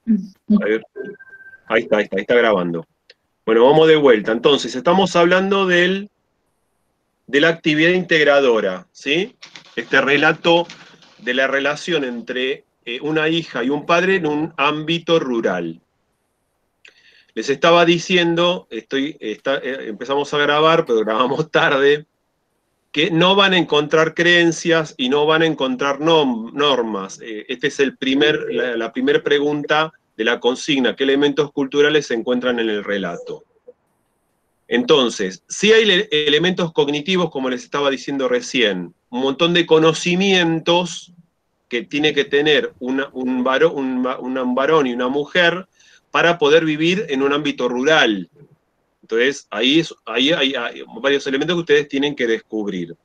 A ver, ahí está grabando. Bueno, vamos de vuelta. Entonces, estamos hablando de la actividad integradora, ¿sí? Este relato de la relación entre una hija y un padre en un ámbito rural. Les estaba diciendo, empezamos a grabar, pero grabamos tarde, que no van a encontrar creencias y no van a encontrar normas. Esta es la primera pregunta de la consigna: ¿qué elementos culturales se encuentran en el relato? Entonces, sí hay elementos cognitivos, como les estaba diciendo recién, un montón de conocimientos que tiene que tener un varón y una mujer para poder vivir en un ámbito rural. Entonces, ahí hay varios elementos que ustedes tienen que descubrir.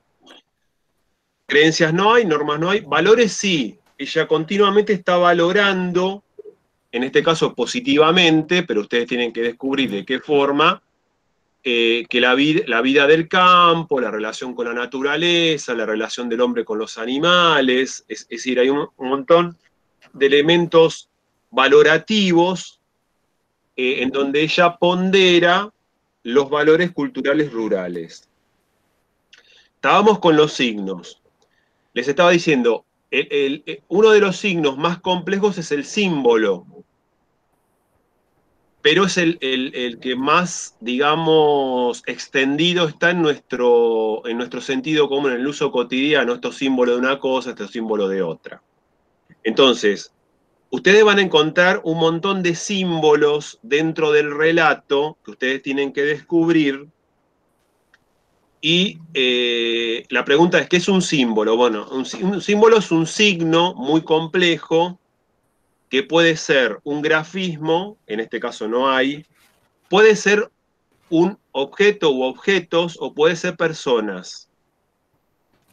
Creencias no hay, normas no hay, valores sí. Ella continuamente está valorando, en este caso positivamente, pero ustedes tienen que descubrir de qué forma, que la vida del campo, la relación con la naturaleza, la relación del hombre con los animales, es decir, hay un montón de elementos valorativos en donde ella pondera los valores culturales rurales. Estábamos con los signos. Les estaba diciendo, uno de los signos más complejos es el símbolo, pero es el que más, digamos, extendido está en nuestro sentido común, en el uso cotidiano. Esto es símbolo de una cosa, esto es símbolo de otra. Entonces, ustedes van a encontrar un montón de símbolos dentro del relato que ustedes tienen que descubrir. Y la pregunta es, ¿qué es un símbolo? Bueno, un símbolo es un signo muy complejo que puede ser un grafismo, en este caso no hay, puede ser un objeto u objetos, o puede ser personas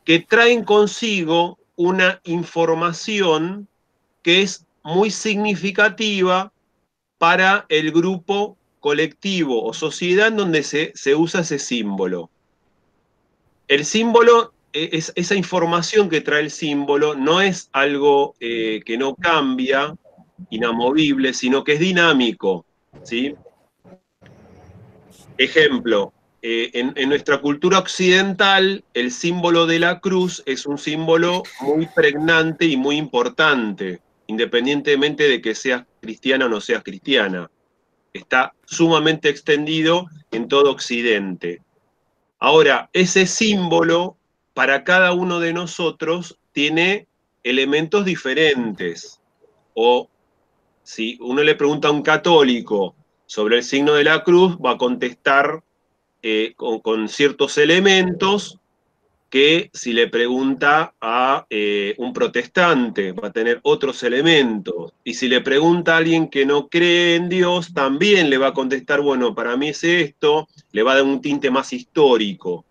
que traen consigo una información que es muy significativa para el grupo colectivo o sociedad en donde se usa ese símbolo. El símbolo, esa información que trae el símbolo, no es algo que no cambia, inamovible, sino que es dinámico, ¿sí? Ejemplo, en nuestra cultura occidental, el símbolo de la cruz es un símbolo muy pregnante y muy importante, independientemente de que seas cristiana o no seas cristiana. Está sumamente extendido en todo Occidente. Ahora, ese símbolo para cada uno de nosotros tiene elementos diferentes. O si uno le pregunta a un católico sobre el signo de la cruz, va a contestar con ciertos elementos que si le pregunta a un protestante va a tener otros elementos. Y si le pregunta a alguien que no cree en Dios, también le va a contestar, bueno, para mí es esto, le va a dar un tinte más histórico.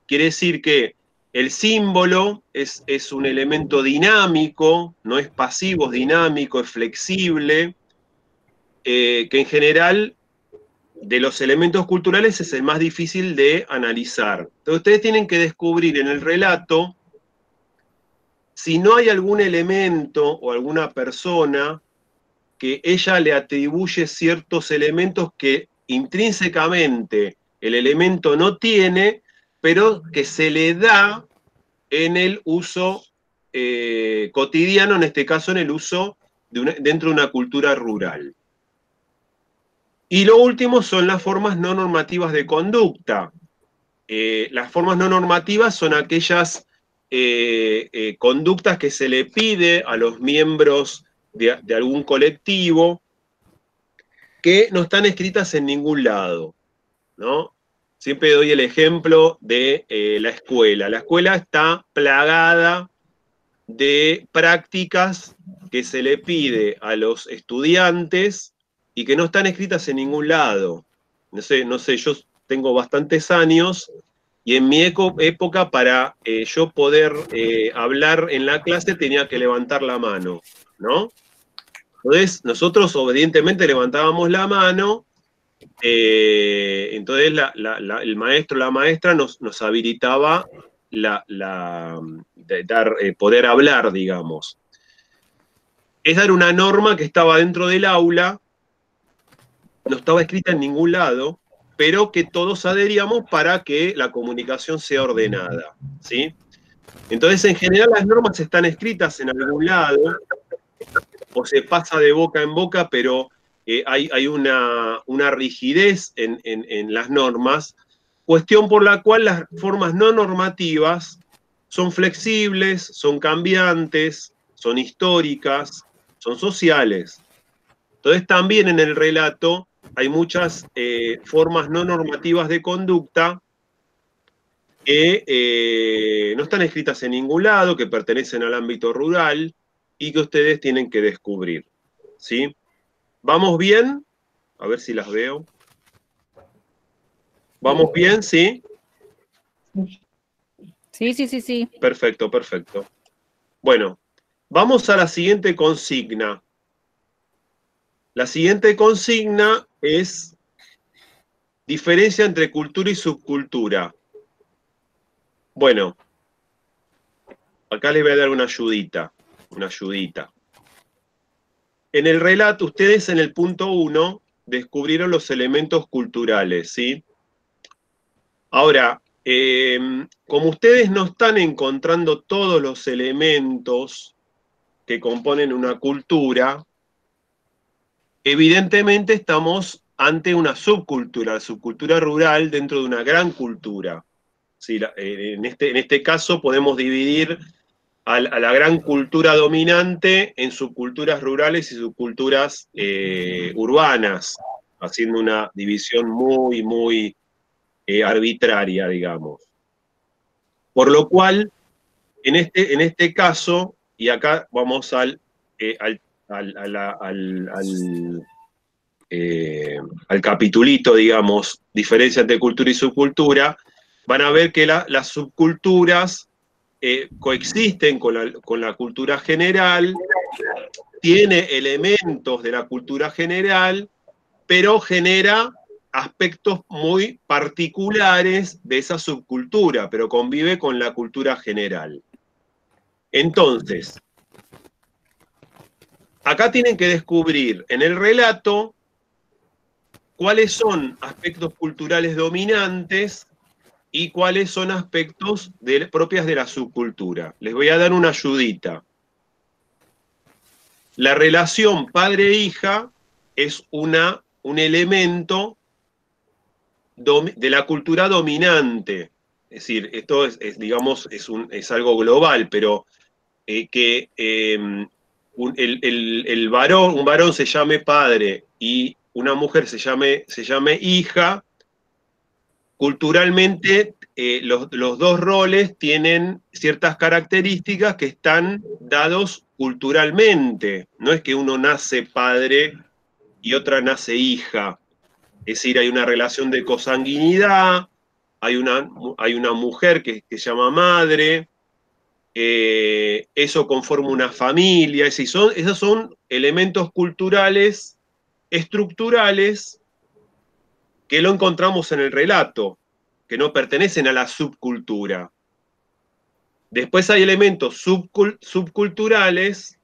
Quiere decir que el símbolo es un elemento dinámico, no es pasivo, es dinámico, es flexible, que en general de los elementos culturales es el más difícil de analizar. Entonces ustedes tienen que descubrir en el relato si no hay algún elemento o alguna persona que ella le atribuye ciertos elementos que intrínsecamente el elemento no tiene, pero que se le da en el uso cotidiano, en este caso en el uso dentro de una cultura rural. Y lo último son las formas no normativas de conducta. Las formas no normativas son aquellas conductas que se le pide a los miembros de algún colectivo que no están escritas en ningún lado, ¿no? Siempre doy el ejemplo de la escuela. La escuela está plagada de prácticas que se le pide a los estudiantes y que no están escritas en ningún lado. No sé, yo tengo bastantes años y en mi época para yo poder hablar en la clase tenía que levantar la mano, ¿no? Entonces nosotros obedientemente levantábamos la mano, entonces el maestro o la maestra nos habilitaba poder hablar, digamos. Esa era una norma que estaba dentro del aula, no estaba escrita en ningún lado, pero que todos adheríamos para que la comunicación sea ordenada, ¿sí? Entonces, en general, las normas están escritas en algún lado, o se pasa de boca en boca, pero hay una rigidez en las normas, cuestión por la cual las formas no normativas son flexibles, son cambiantes, son históricas, son sociales. Entonces también en el relato hay muchas formas no normativas de conducta que no están escritas en ningún lado, que pertenecen al ámbito rural y que ustedes tienen que descubrir, ¿sí? ¿Vamos bien? A ver si las veo. ¿Vamos bien? ¿Sí? Sí. Perfecto, perfecto. Bueno, vamos a la siguiente consigna. La siguiente consigna es diferencia entre cultura y subcultura. Bueno, acá les voy a dar una ayudita, una ayudita. En el relato, ustedes en el punto 1 descubrieron los elementos culturales, ¿sí? Ahora, como ustedes no están encontrando todos los elementos que componen una cultura, evidentemente estamos ante una subcultura, la subcultura rural dentro de una gran cultura. Sí, en este caso podemos dividir a la gran cultura dominante en subculturas rurales y subculturas urbanas, haciendo una división muy arbitraria, digamos. Por lo cual, en este caso, y acá vamos al capitulito, digamos, diferencia entre cultura y subcultura, van a ver que las subculturas coexisten con la cultura general, tiene elementos de la cultura general, pero genera aspectos muy particulares de esa subcultura, pero convive con la cultura general. Entonces, acá tienen que descubrir en el relato cuáles son aspectos culturales dominantes y cuáles son aspectos propias de la subcultura. Les voy a dar una ayudita. La relación padre-hija es un elemento de la cultura dominante. Es decir, esto digamos, es algo global, pero que un varón se llame padre y una mujer se llame hija, culturalmente los dos roles tienen ciertas características que están dados culturalmente. No es que uno nace padre y otra nace hija. Es decir, hay una relación de consanguinidad, hay una mujer que se llama madre, eso conforma una familia, es decir, esos son elementos culturales estructurales que lo encontramos en el relato, que no pertenecen a la subcultura. Después hay elementos subculturales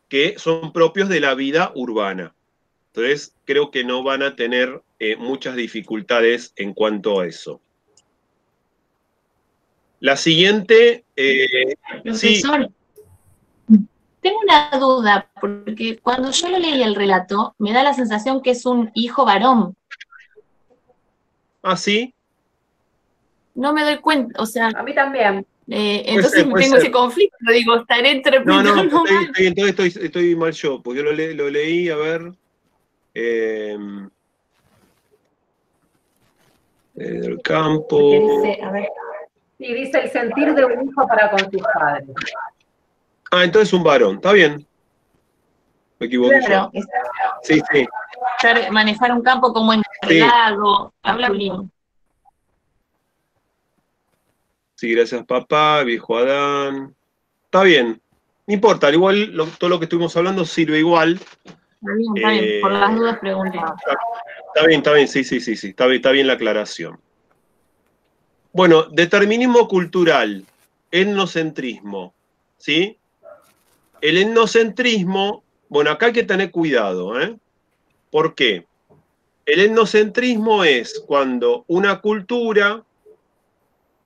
que son propios de la vida urbana. Entonces, creo que no van a tener muchas dificultades en cuanto a eso. La siguiente... Profesor, sí. Tengo una duda, porque cuando yo lo leí el relato, me da la sensación que es un hijo varón. ¿Ah, sí? No me doy cuenta, o sea... A mí también. Entonces tengo ese conflicto, digo, estaré interpretando mal. Entonces estoy mal yo, porque yo lo leí, a ver... del campo... Dice, a ver, sí, dice el sentir de un hijo para con sus padres. Ah, entonces un varón, está bien. Me equivoqué. Claro, yo. Sí. Manejar un campo como encargado, sí. Habla bien. Sí, gracias papá, viejo Adán. Está bien, no importa, igual todo lo que estuvimos hablando sirve igual. Está bien, por las dudas preguntaba. Está bien, sí, está bien la aclaración. Bueno, determinismo cultural, etnocentrismo, ¿sí? el etnocentrismo, bueno, acá hay que tener cuidado, ¿eh? ¿Por qué? El etnocentrismo es cuando una cultura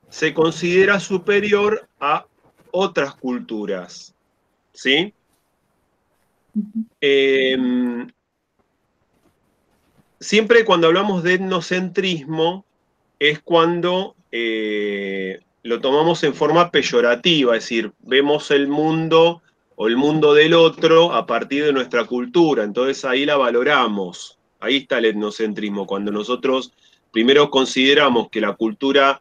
se considera superior a otras culturas, ¿sí? Siempre cuando hablamos de etnocentrismo es cuando lo tomamos en forma peyorativa, es decir, vemos el mundo o el mundo del otro a partir de nuestra cultura, entonces ahí la valoramos, ahí está el etnocentrismo, cuando nosotros primero consideramos que la cultura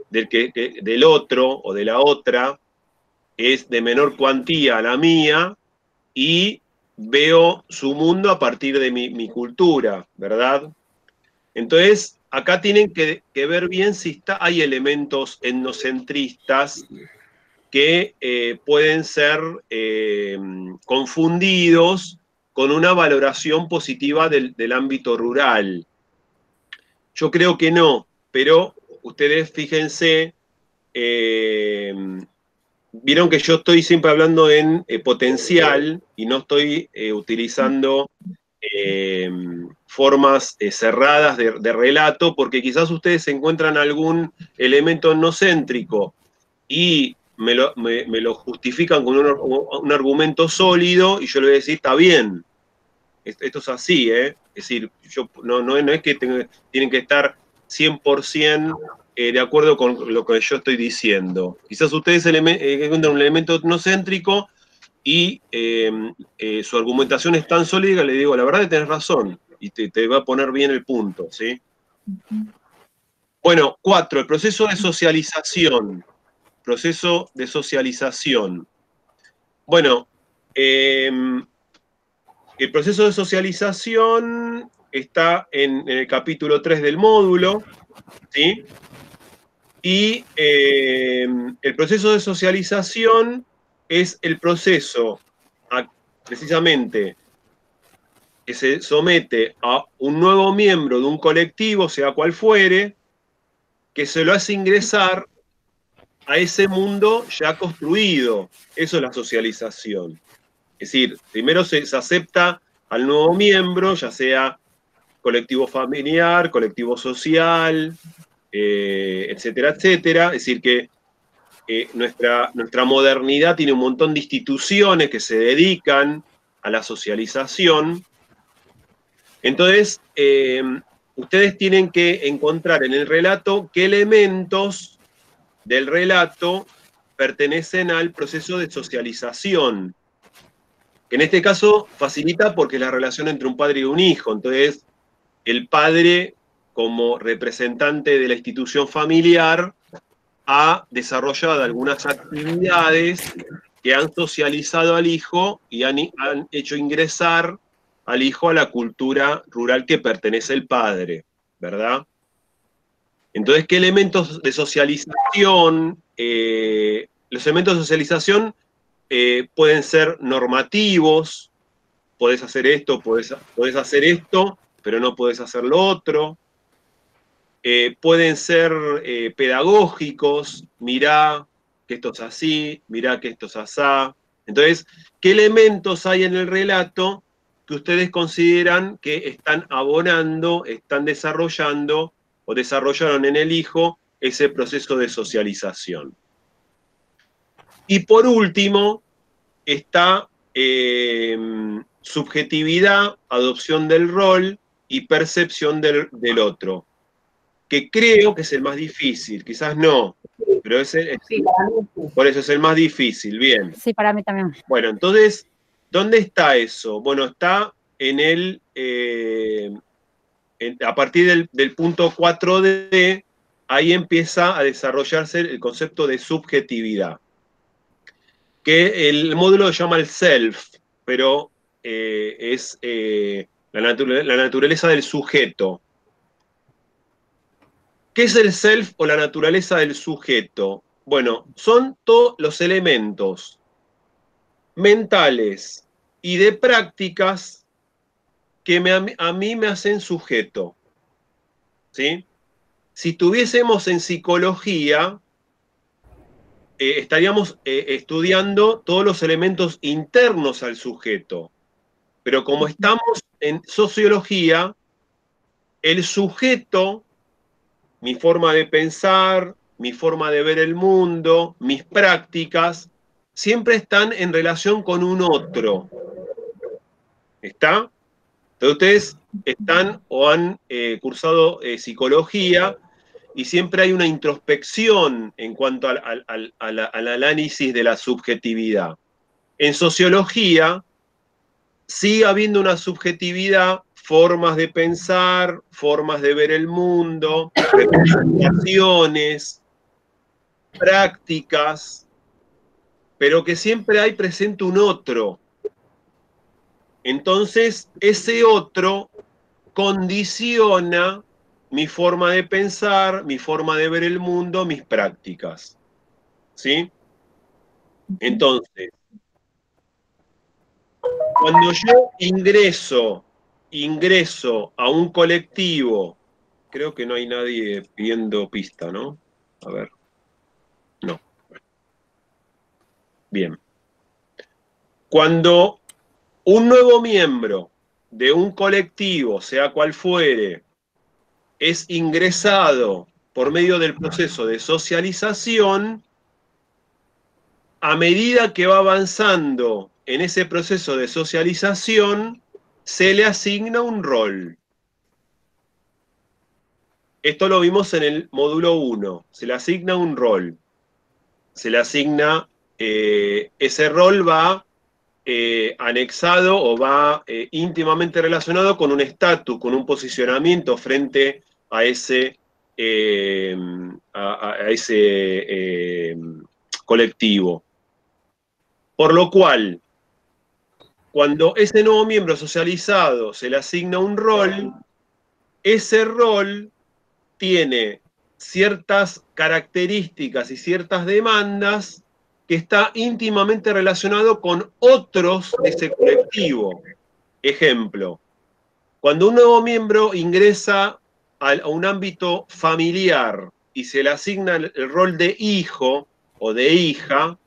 del otro o de la otra es de menor cuantía a la mía y veo su mundo a partir de mi cultura, ¿verdad? Entonces, acá tienen que ver bien si hay elementos etnocentristas que pueden ser confundidos con una valoración positiva del ámbito rural. Yo creo que no, pero ustedes fíjense, vieron que yo estoy siempre hablando en potencial y no estoy utilizando formas cerradas de relato, porque quizás ustedes encuentran algún elemento etnocéntrico y me lo justifican con un argumento sólido y yo le voy a decir, está bien, esto es así, ¿eh? Es decir, no es que tienen que estar 100% de acuerdo con lo que yo estoy diciendo. Quizás ustedes encuentran un elemento etnocéntrico y su argumentación es tan sólida, le digo, la verdad que tenés razón, y te va a poner bien el punto, ¿sí? Bueno, 4, el proceso de socialización. Proceso de socialización. Bueno, el proceso de socialización está en el capítulo 3 del módulo, ¿sí? Y el proceso de socialización es el proceso precisamente que se somete a un nuevo miembro de un colectivo, sea cual fuere, que se lo hace ingresar a ese mundo ya construido. Eso es la socialización. Es decir, primero se acepta al nuevo miembro, ya sea colectivo familiar, colectivo social, etcétera, etcétera. Es decir, que nuestra modernidad tiene un montón de instituciones que se dedican a la socialización. Entonces, ustedes tienen que encontrar en el relato qué elementos del relato pertenecen al proceso de socialización, que en este caso facilita porque es la relación entre un padre y un hijo. Entonces, el padre, como representante de la institución familiar, ha desarrollado algunas actividades que han socializado al hijo y han hecho ingresar al hijo a la cultura rural que pertenece el padre, ¿verdad? Entonces, ¿qué elementos de socialización? Los elementos de socialización pueden ser normativos, podés hacer esto, podés hacer esto, pero no podés hacer lo otro. Pueden ser pedagógicos, mirá que esto es así, mirá que esto es asá. Entonces, ¿qué elementos hay en el relato que ustedes consideran que están abonando, están desarrollando o desarrollaron en el hijo ese proceso de socialización? Y por último, está subjetividad, adopción del rol y percepción del otro, que creo que es el más difícil, quizás no, pero por eso es el más difícil, bien. Sí, para mí también. Bueno, entonces, ¿dónde está eso? Bueno, está en a partir del punto 4D, ahí empieza a desarrollarse el concepto de subjetividad, que el módulo se llama el self, pero es la naturaleza del sujeto. ¿Qué es el self o la naturaleza del sujeto? Bueno, son todos los elementos mentales y de prácticas que a mí me hacen sujeto, ¿sí? Si estuviésemos en psicología, estaríamos estudiando todos los elementos internos al sujeto. Pero como estamos en sociología, el sujeto, mi forma de pensar, mi forma de ver el mundo, mis prácticas, siempre están en relación con un otro. ¿Está? Entonces ustedes están o han cursado psicología y siempre hay una introspección en cuanto al análisis de la subjetividad. En sociología sigue habiendo una subjetividad, formas de pensar, formas de ver el mundo, representaciones, prácticas, pero que siempre hay presente un otro. Entonces, ese otro condiciona mi forma de pensar, mi forma de ver el mundo, mis prácticas. ¿Sí? Entonces, cuando yo ingreso a un colectivo, creo que no hay nadie pidiendo pista, ¿no? A ver. No. Bien. Cuando un nuevo miembro de un colectivo, sea cual fuere, es ingresado por medio del proceso de socialización, a medida que va avanzando en ese proceso de socialización, se le asigna un rol. Esto lo vimos en el módulo 1. Se le asigna un rol. Se le asigna, ese rol va anexado o va íntimamente relacionado con un estatus, con un posicionamiento frente a ese, colectivo. Por lo cual, cuando ese nuevo miembro socializado se le asigna un rol, ese rol tiene ciertas características y ciertas demandas que está íntimamente relacionado con otros de ese colectivo. Ejemplo, cuando un nuevo miembro ingresa a un ámbito familiar y se le asigna el rol de hijo o de hija,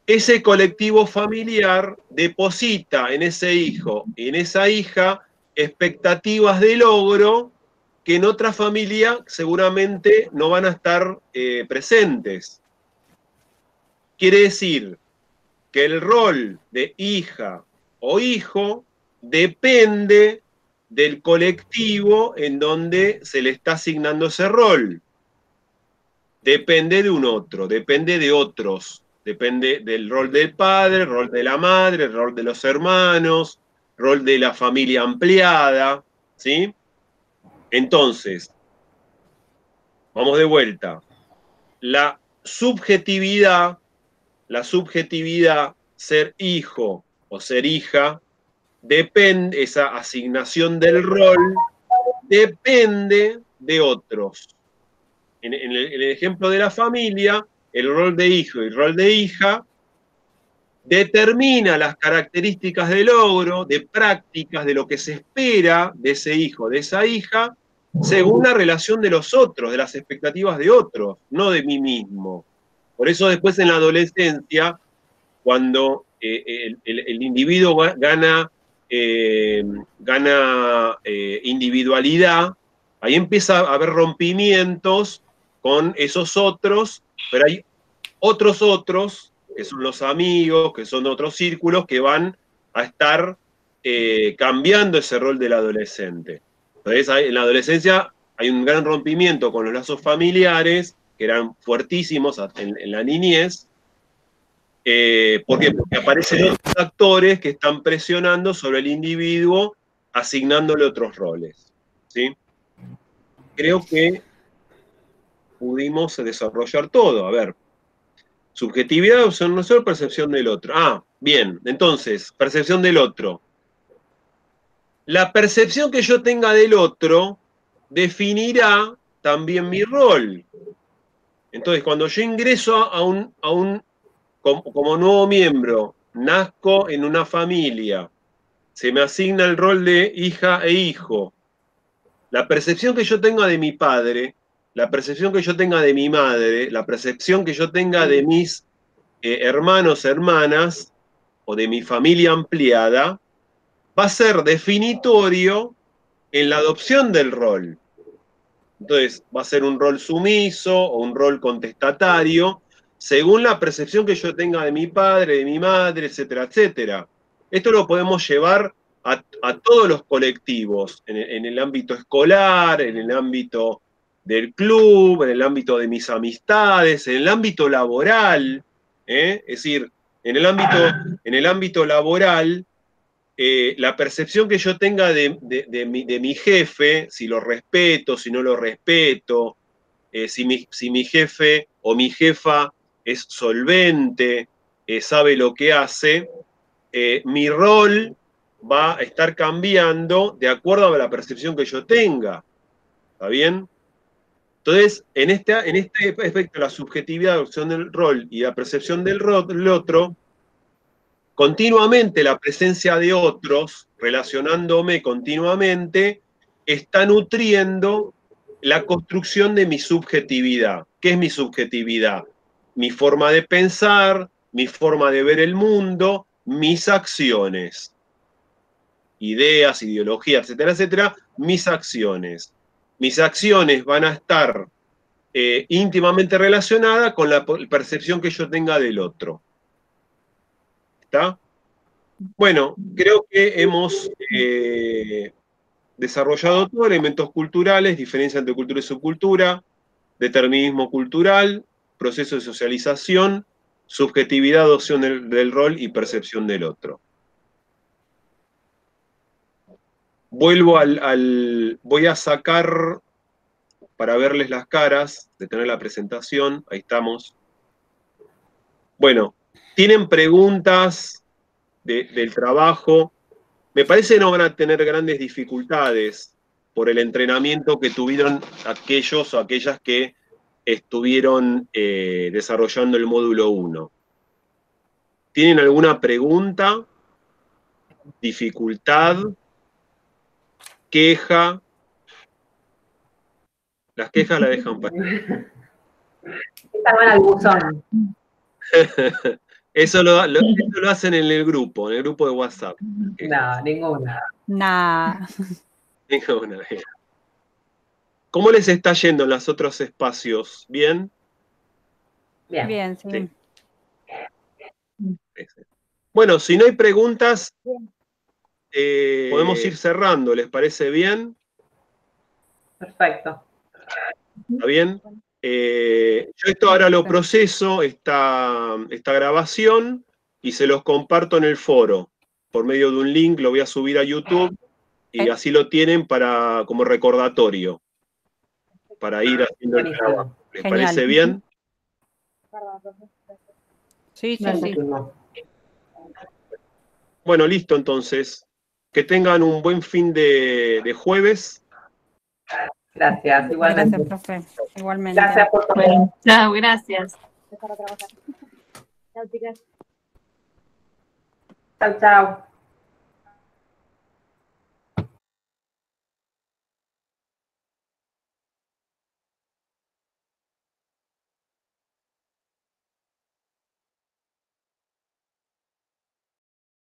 ese colectivo familiar deposita en ese hijo y en esa hija expectativas de logro que en otra familia seguramente no van a estar presentes. Quiere decir que el rol de hija o hijo depende del colectivo en donde se le está asignando ese rol. Depende de un otro, depende de otros. Depende del rol del padre, el rol de la madre, el rol de los hermanos, rol de la familia ampliada, ¿sí? Entonces, vamos de vuelta. La subjetividad, ser hijo o ser hija, depende, esa asignación del rol, depende de otros. En el ejemplo de la familia, el rol de hijo y el rol de hija determina las características de logro, de prácticas, de lo que se espera de ese hijo, de esa hija, según la relación de los otros, de las expectativas de otros, no de mí mismo. Por eso después en la adolescencia, cuando el individuo gana individualidad, ahí empieza a haber rompimientos con esos otros, pero hay otros, que son los amigos, que son otros círculos, que van a estar cambiando ese rol del adolescente. Entonces, en la adolescencia hay un gran rompimiento con los lazos familiares, que eran fuertísimos en la niñez. ¿Por qué? Porque aparecen otros actores que están presionando sobre el individuo, asignándole otros roles. ¿Sí? Creo que pudimos desarrollar todo. A ver, subjetividad o no solo percepción del otro. Ah, bien, entonces, percepción del otro. La percepción que yo tenga del otro definirá también mi rol. Entonces, cuando yo ingreso como nuevo miembro, nazco en una familia, se me asigna el rol de hija e hijo. La percepción que yo tenga de mi padre la percepción que yo tenga de mi madre, la percepción que yo tenga de mis hermanos, hermanas, o de mi familia ampliada, va a ser definitorio en la adopción del rol. Entonces, va a ser un rol sumiso o un rol contestatario, según la percepción que yo tenga de mi padre, de mi madre, etcétera, etcétera. Esto lo podemos llevar a todos los colectivos, en el ámbito escolar, en el ámbito del club, en el ámbito de mis amistades, en el ámbito laboral, ¿eh? Es decir, en el ámbito laboral, la percepción que yo tenga de mi jefe, si lo respeto, si no lo respeto, si mi jefe o mi jefa es solvente, sabe lo que hace, mi rol va a estar cambiando de acuerdo a la percepción que yo tenga. ¿Está bien? Entonces, en este aspecto, la subjetividad, la opción del rol y la percepción del otro, continuamente la presencia de otros, relacionándome continuamente, está nutriendo la construcción de mi subjetividad. ¿Qué es mi subjetividad? Mi forma de pensar, mi forma de ver el mundo, mis acciones. Ideas, ideologías, etcétera, etcétera, mis acciones. Mis acciones van a estar íntimamente relacionadas con la percepción que yo tenga del otro. ¿Está? Bueno, creo que hemos desarrollado todo, elementos culturales, diferencia entre cultura y subcultura, determinismo cultural, proceso de socialización, subjetividad, adopción del rol y percepción del otro. Voy a sacar, para verles las caras, de tener la presentación, ahí estamos. Bueno, ¿tienen preguntas del trabajo? Me parece que no van a tener grandes dificultades por el entrenamiento que tuvieron aquellos o aquellas que estuvieron desarrollando el módulo 1. ¿Tienen alguna pregunta? ¿Dificultad? ¿Queja? Las quejas las dejan para... Esta van al buzón. Eso lo hacen en el grupo de WhatsApp. No, ninguna. Nah. Ninguna. ¿Cómo les está yendo en los otros espacios? ¿Bien? Bien. Bien, sí. Bueno, si no hay preguntas, podemos ir cerrando. ¿Les parece bien? Perfecto. ¿Está bien? Yo esto ahora lo proceso, esta grabación, y se los comparto en el foro. Por medio de un link lo voy a subir a YouTube y así lo tienen como recordatorio. Para ir haciendo el trabajo. ¿Les parece bien? Sí, sí, sí. Bueno, listo entonces. Que tengan un buen fin de jueves. Gracias, igualmente. Gracias, profe. Igualmente. Gracias por todo. Bueno, chao, gracias. Chao, chicas. Chao, chao.